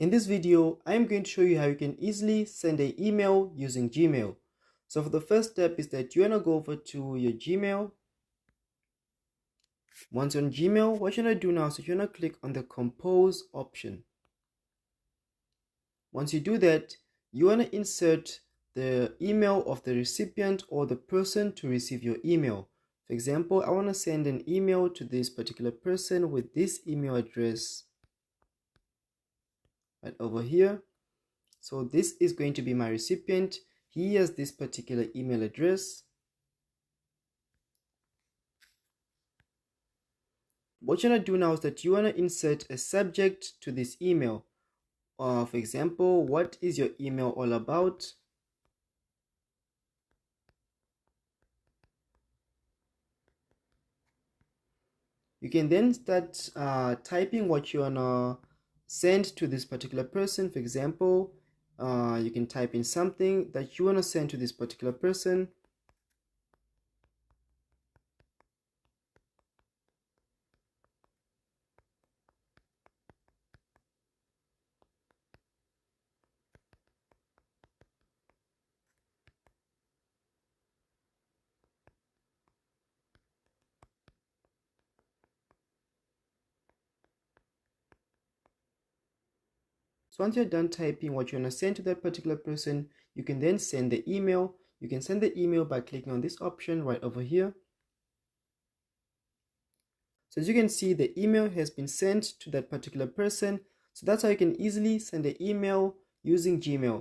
In this video, I am going to show you how you can easily send an email using Gmail. So for the first step is that you want to go over to your Gmail. Once on Gmail, what you're going to do now is you're going to click on the compose option. Once you do that, you want to insert the email of the recipient or the person to receive your email. For example, I want to send an email to this particular person with this email address right over here. So this is going to be my recipient. He has this particular email address. What you're going to do now is that you want to insert a subject to this email. For example, what is your email all about? You can then start typing what you want to send to this particular person. For example, you can type in something that you want to send to this particular person. So once you're done typing what you want to send to that particular person, you can then send the email. You can send the email by clicking on this option right over here. So as you can see, the email has been sent to that particular person. So that's how you can easily send an email using Gmail.